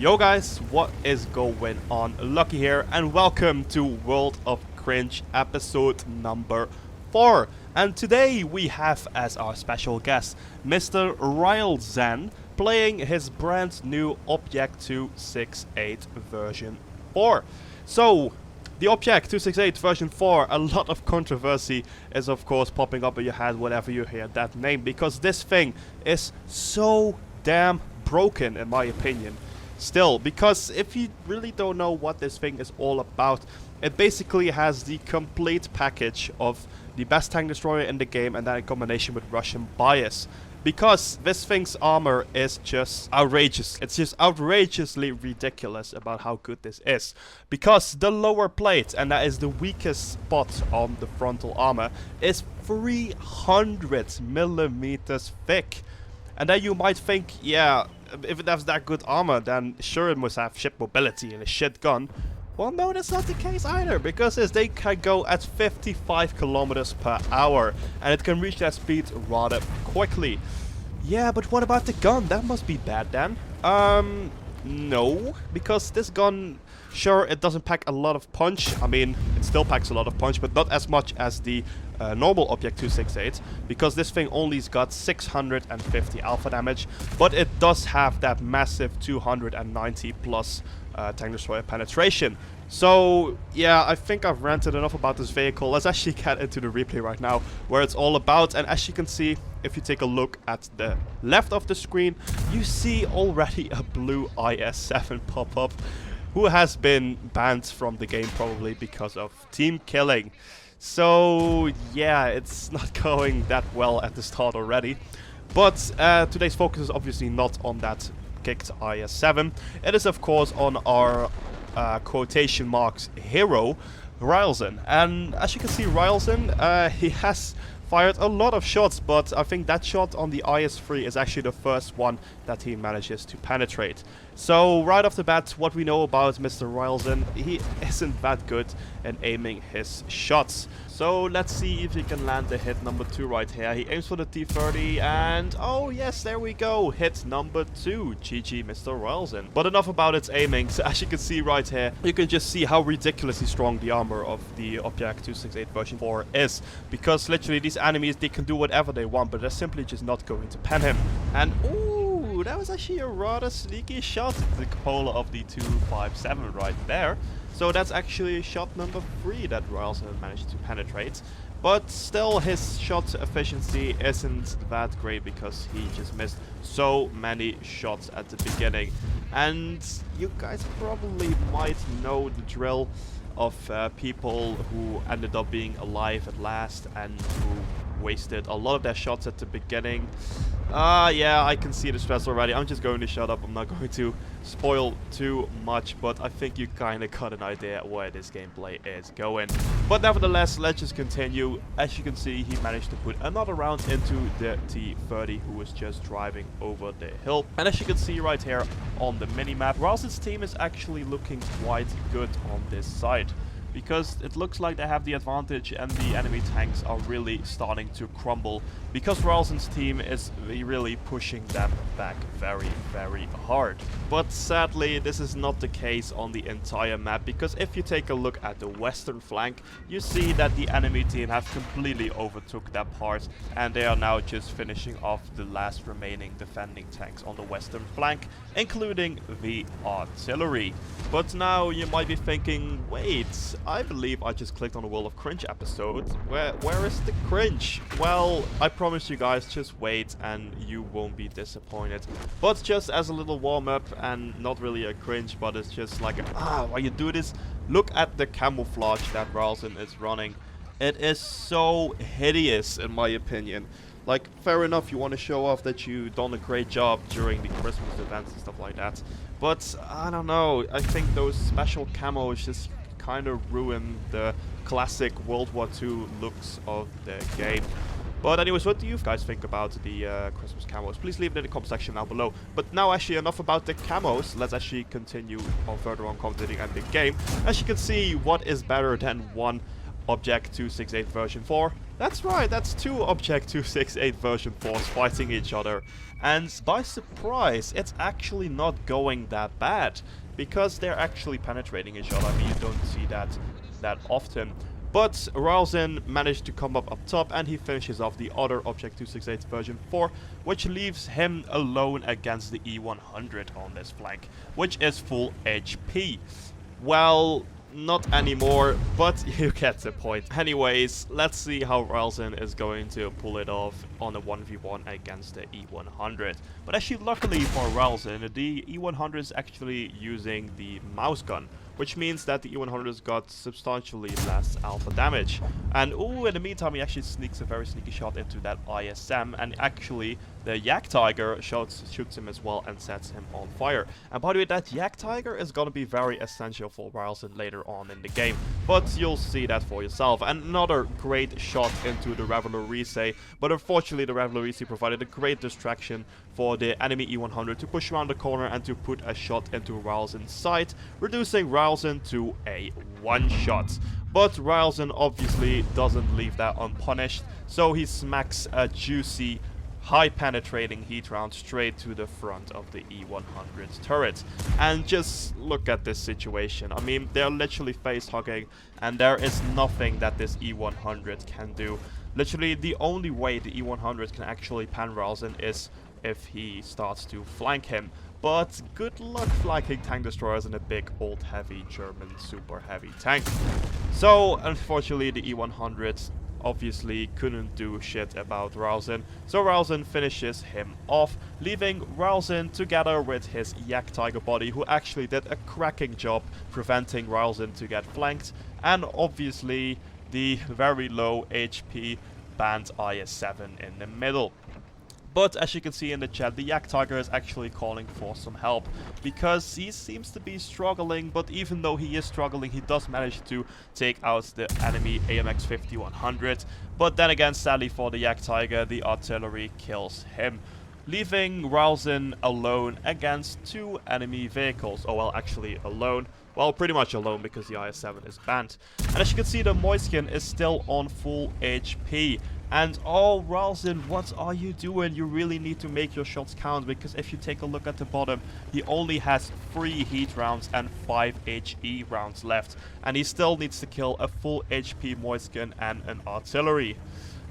Yo guys, what is going on? Lucky here and welcome to World of Cringe episode number 4. And today we have as our special guest Mr. Rylzen playing his brand new Object 268 version 4. So, the Object 268 version 4, a lot of controversy is of course popping up in your head whenever you hear that name, because this thing is so damn broken in my opinion. Still, because if you really don't know what this thing is all about, it basically has the complete package of the best tank destroyer in the game and that in combination with Russian bias. Because this thing's armor is just outrageous. It's just outrageously ridiculous about how good this is. Because the lower plate, and that is the weakest spot on the frontal armor, is 300 millimeters thick. And then you might think, yeah, if it has that good armor, then sure it must have ship mobility and a shit gun. Well, no, that's not the case either, because they can go at 55 kilometers per hour, and it can reach that speed rather quickly. Yeah, but what about the gun? That must be bad then. No, because this gun, sure, it doesn't pack a lot of punch. I mean, it still packs a lot of punch, but not as much as the normal Object 268, because this thing only's got 650 alpha damage, but it does have that massive 290 plus tank destroyer penetration. So yeah, I think I've ranted enough about this vehicle. Let's actually get into the replay right now, where it's all about. And as you can see, if you take a look at the left of the screen, you see already a blue IS-7 pop up, who has been banned from the game probably because of team killing. So yeah, it's not going that well at the start already. But today's focus is obviously not on that kicked IS-7. It is of course on our quotation marks hero, Rylzen. And as you can see, Rylzen, he has fired a lot of shots, but I think that shot on the IS-3 is actually the first one that he manages to penetrate. So right off the bat, what we know about Mr. Rylzen, he isn't that good in aiming his shots. So let's see if he can land the hit number 2 right here. He aims for the T-30 and oh yes, there we go, hit number 2. GG Mr. Rylzen. But enough about its aiming. So as you can see right here, you can just see how ridiculously strong the armor of the Object 268 version 4 is. Because literally these enemies, they can do whatever they want, but they're simply just not going to pen him. And ooh, that was actually a rather sneaky shot at the cupola of the 257 right there. So that's actually shot number 3 that Rylzen managed to penetrate. But still, his shot efficiency isn't that great because he just missed so many shots at the beginning. And you guys probably might know the drill of people who ended up being alive at last and who wasted a lot of their shots at the beginning. Yeah, I can see the stress already. I'm just going to shut up. I'm not going to spoil too much, but I think you kind of got an idea where this gameplay is going. But nevertheless, let's just continue. As you can see, he managed to put another round into the T-30, who was just driving over the hill. And as you can see right here on the minimap, Rylzen's team is actually looking quite good on this side, because it looks like they have the advantage and the enemy tanks are really starting to crumble, because Rylzen's team is really pushing them back very, very hard. But sadly, this is not the case on the entire map, because if you take a look at the western flank, you see that the enemy team have completely overtook that part, and they are now just finishing off the last remaining defending tanks on the western flank, including the artillery. But now you might be thinking, wait, I believe I just clicked on a World of Cringe episode. Where is the cringe? Well, I promise you guys, just wait and you won't be disappointed. But just as a little warm-up, and not really a cringe, but it's just like while you do this, look at the camouflage that Rylzen is running. It is so hideous in my opinion. Like, fair enough, you want to show off that you've done a great job during the Christmas events and stuff like that. But I don't know, I think those special camos just kind of ruin the classic World War II looks of the game. But anyways, what do you guys think about the Christmas camos? Please leave it in the comment section down below. But now actually enough about the camos. Let's actually continue on further on commentating and the game. As you can see, what is better than one Object 268 version 4. That's right, that's 2 Object 268 version 4s fighting each other. And by surprise, it's actually not going that bad, because they're actually penetrating each other. I mean, you don't see that often. But Ralston managed to come up top, and he finishes off the other Object 268 version 4, which leaves him alone against the E100 on this flank, which is full HP. Well, not anymore, but you get the point. Anyways, let's see how Ralston is going to pull it off on a 1v1 against the E100. But actually, luckily for Ralston, the E100 is actually using the mouse gun, which means that the E100's got substantially less alpha damage. And ooh, in the meantime, he actually sneaks a very sneaky shot into that ISM, and actually the Yak Tiger shoots him as well and sets him on fire. And by the way, that Yak Tiger is gonna be very essential for Ralston later on in the game, but you'll see that for yourself. And another great shot into the Revolorice, but unfortunately the Revolorice provided a great distraction for the enemy E100 to push around the corner and to put a shot into Ralston's side, reducing Ralston to a one-shot. But Ralston obviously doesn't leave that unpunished, so he smacks a juicy, high-penetrating heat round straight to the front of the E100's turret. And just look at this situation. I mean, they're literally face-hugging, and there is nothing that this E100 can do. Literally, the only way the E100 can actually pan Ralston is if he starts to flank him. But good luck flanking tank destroyers in a big old heavy German super heavy tank. So unfortunately the E100 obviously couldn't do shit about Ralston, so Ralston finishes him off, leaving Ralston together with his Yak Tiger body, who actually did a cracking job preventing Ralston to get flanked, and obviously the very low HP band IS-7 in the middle. But as you can see in the chat, the Yak Tiger is actually calling for some help, because he seems to be struggling, but even though he is struggling, he does manage to take out the enemy AMX 5100. But then again, sadly for the Yak Tiger, the artillery kills him, leaving Ralston alone against 2 enemy vehicles. Oh well, actually alone. Well, pretty much alone, because the IS-7 is banned. And as you can see, the Moiskin is still on full HP. And oh, Ralston, what are you doing? You really need to make your shots count, because if you take a look at the bottom, he only has 3 heat rounds and 5 HE rounds left. And he still needs to kill a full HP Moiskin and an artillery.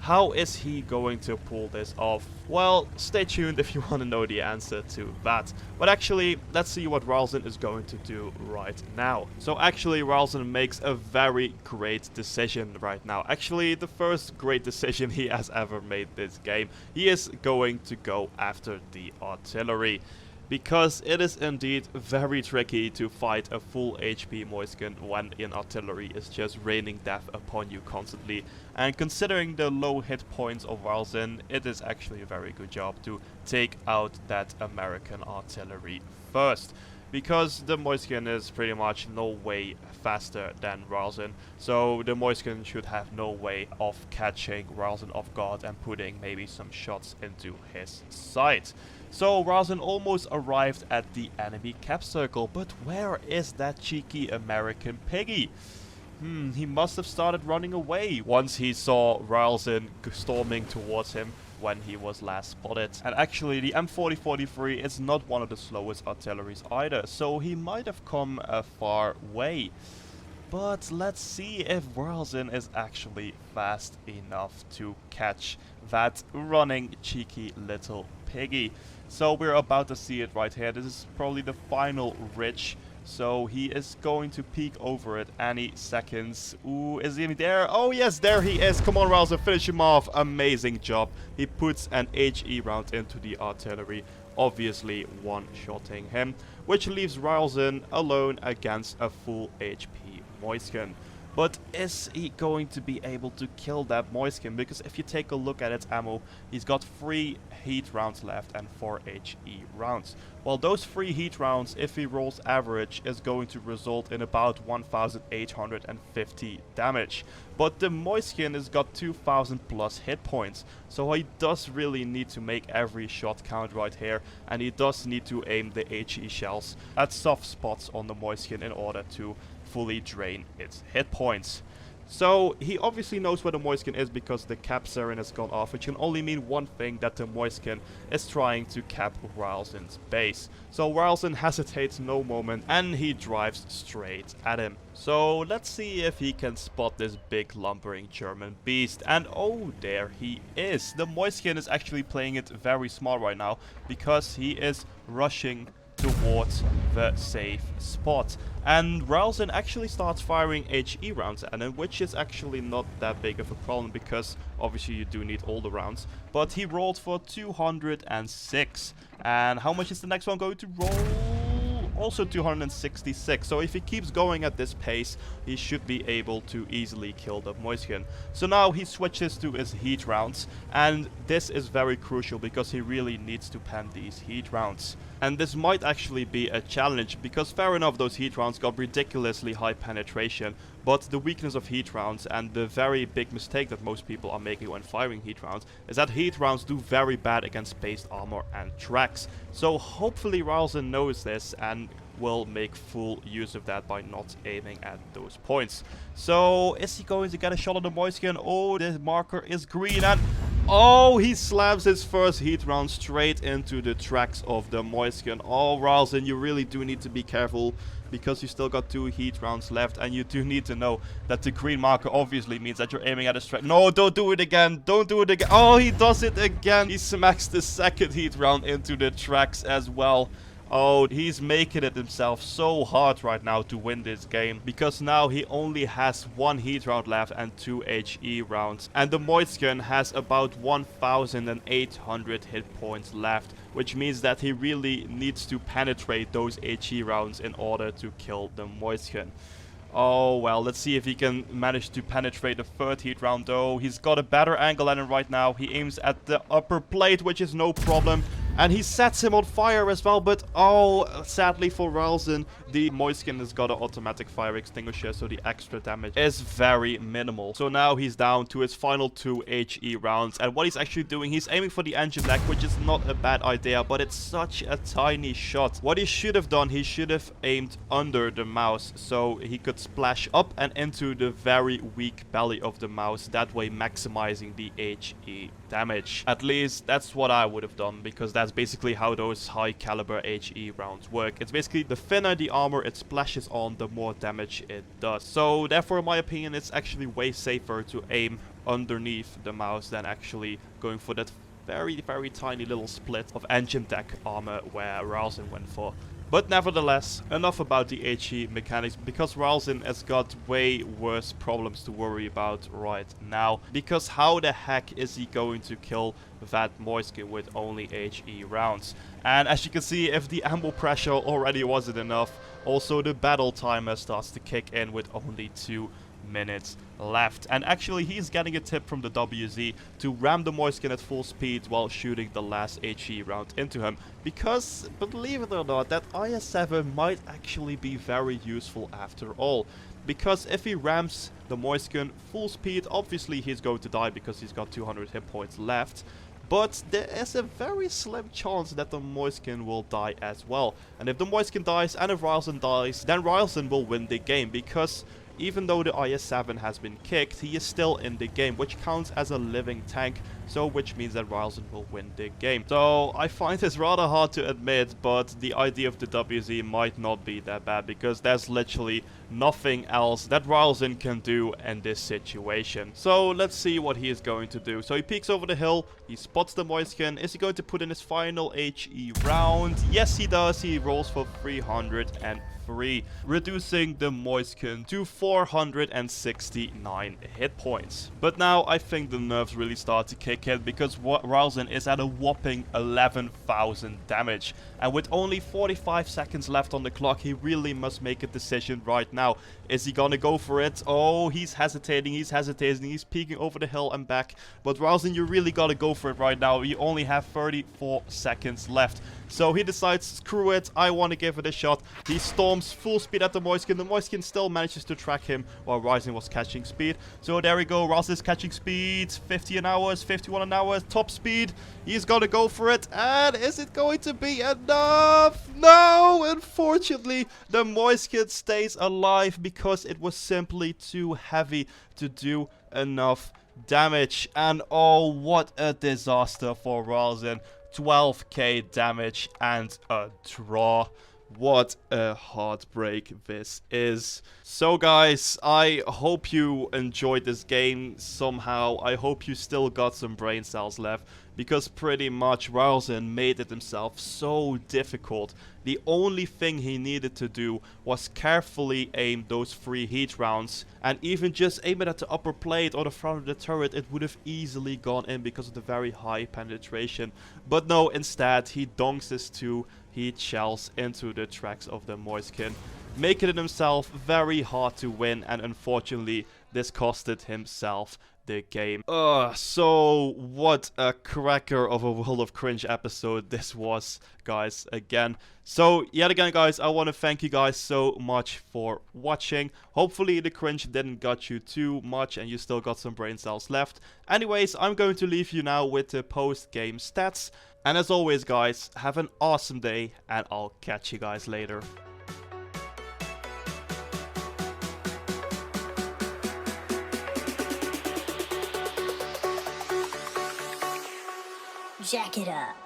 How is he going to pull this off? Well, stay tuned if you want to know the answer to that. But actually, let's see what Ralston is going to do right now. So actually, Ralston makes a very great decision right now. Actually, the first great decision he has ever made this game. He is going to go after the artillery, because it is indeed very tricky to fight a full HP Moiskin when an artillery is just raining death upon you constantly. And considering the low hit points of Ralston, it is actually a very good job to take out that American artillery first, because the Moiskin is pretty much no way faster than Ralston, so the Moiskin should have no way of catching Ralston off guard and putting maybe some shots into his side. So Ralston almost arrived at the enemy cap circle, but where is that cheeky American piggy? He must have started running away once he saw Ralston storming towards him when he was last spotted. And actually, the M4043 is not one of the slowest artilleries either, so he might have come a far way. But let's see if Ralston is actually fast enough to catch that running cheeky little piggy. So we're about to see it right here. This is probably the final ridge, so he is going to peek over it any seconds. Ooh, is he there? Oh yes, there he is. Come on, Ralston, finish him off. Amazing job. He puts an HE round into the artillery, obviously one-shotting him, which leaves Ralston alone against a full HP Moiskin. But is he going to be able to kill that Moiskin? Because if you take a look at its ammo, he's got 3 heat rounds left and 4 HE rounds. Well, those 3 heat rounds, if he rolls average, is going to result in about 1,850 damage. But the Moiskin has got 2,000 plus hit points, so he does really need to make every shot count right here, and he does need to aim the HE shells at soft spots on the Moiskin in order to fully drain its hit points. So he obviously knows where the Moiskin is because the cap siren has gone off, which can only mean one thing, that the Moiskin is trying to cap Rylson's base. So Rylson hesitates no moment and he drives straight at him. So let's see if he can spot this big lumbering German beast. And oh, there he is. The Moiskin is actually playing it very smart right now because he is rushing towards the safe spot. And Rylson actually starts firing HE rounds at him, which is actually not that big of a problem because obviously you do need all the rounds. But he rolled for 206. And how much is the next one going to roll? Also 266. So if he keeps going at this pace, he should be able to easily kill the Moiskin. So now he switches to his heat rounds, and this is very crucial because he really needs to pen these heat rounds. And this might actually be a challenge because fair enough, those heat rounds got ridiculously high penetration, but the weakness of heat rounds and the very big mistake that most people are making when firing heat rounds is that heat rounds do very bad against based armor and tracks. So hopefully Rylson knows this and will make full use of that by not aiming at those points. So is he going to get a shot on the Moiskin? Oh, the marker is green and oh, he slams his first heat round straight into the tracks of the Moiskin. Oh, Rylson, you really do need to be careful because you still got 2 heat rounds left, and you do need to know that the green marker obviously means that you're aiming at a strike. No, don't do it again. Don't do it again. Oh, he does it again. He smacks the second heat round into the tracks as well. Oh, he's making it himself so hard right now to win this game because now he only has 1 heat round left and 2 HE rounds. And the Moiskin has about 1,800 hit points left, which means that he really needs to penetrate those HE rounds in order to kill the Moiskin. Oh, well, let's see if he can manage to penetrate the 3rd heat round though. He's got a better angle at him right now. He aims at the upper plate, which is no problem. And he sets him on fire as well, but oh, sadly for Rylson, the Moiskin has got an automatic fire extinguisher, so the extra damage is very minimal. So now he's down to his final 2 HE rounds, and what he's actually doing, he's aiming for the engine deck, which is not a bad idea, but it's such a tiny shot. What he should have done, he should have aimed under the mouse, so he could splash up and into the very weak belly of the mouse, that way maximizing the HE damage. At least that's what I would have done, because that's basically how those high caliber HE rounds work. It's basically the thinner the armor it splashes on, the more damage it does. So therefore, in my opinion, it's actually way safer to aim underneath the mouse than actually going for that very, very tiny little split of engine deck armor where Rylson went for. But nevertheless, enough about the HE mechanics, because Rylson has got way worse problems to worry about right now. Because how the heck is he going to kill that Moiskin with only HE rounds? And as you can see, if the ammo pressure already wasn't enough, also the battle timer starts to kick in with only 2 minutes left. And actually he's getting a tip from the WZ to ram the Moiskin at full speed while shooting the last HE round into him, because believe it or not, that IS-7 might actually be very useful after all. Because if he rams the Moiskin full speed, obviously he's going to die because he's got 200 hit points left. But there is a very slim chance that the Moiskin will die as well. And if the Moiskin dies and if Rylson dies, then Rylson will win the game, because even though the IS-7 has been kicked, he is still in the game, which counts as a living tank, so which means that Rylson will win the game. So I find this rather hard to admit, but the idea of the WZ might not be that bad, because there's literally nothing else that Rylson can do in this situation. So let's see what he is going to do. So he peeks over the hill, he spots the Moiskin. Is he going to put in his final HE round? Yes, he does. He rolls for 303, reducing the Moiskin to 469 hit points. But now I think the nerves really start to kick in, because Rylson is at a whopping 11,000 damage. And with only 45 seconds left on the clock, he really must make a decision right now. Is he gonna go for it? Oh, he's hesitating, he's peeking over the hill and back. But Rylson, you really gotta go for it right now. You only have 34 seconds left. So he decides, screw it, I want to give it a shot. He storms full speed at the Moiskin. The Moiskin still manages to track him while Rylson was catching speed. So there we go, Rylson is catching speed, 50 51 an hour top speed. He's gonna go for it, and is it going to be enough? No, unfortunately, the Moiskin stays alive because it was simply too heavy to do enough damage. And oh, what a disaster for Ralston. 12k damage and a draw. What a heartbreak this is. So guys, I hope you enjoyed this game somehow. I hope you still got some brain cells left, because pretty much Ralston made it himself so difficult. The only thing he needed to do was carefully aim those 3 heat rounds, and even just aim it at the upper plate or the front of the turret, it would have easily gone in because of the very high penetration. But no, instead he donks his 2 heat shells into the tracks of the Moiskin, making it himself very hard to win, and unfortunately this costed himself the game. So what a cracker of a World of Cringe episode this was, guys, again. So yet again, guys, I want to thank you guys so much for watching. Hopefully the cringe didn't got you too much and you still got some brain cells left. Anyways, I'm going to leave you now with the post-game stats. And as always, guys, have an awesome day, and I'll catch you guys later. Jack it up.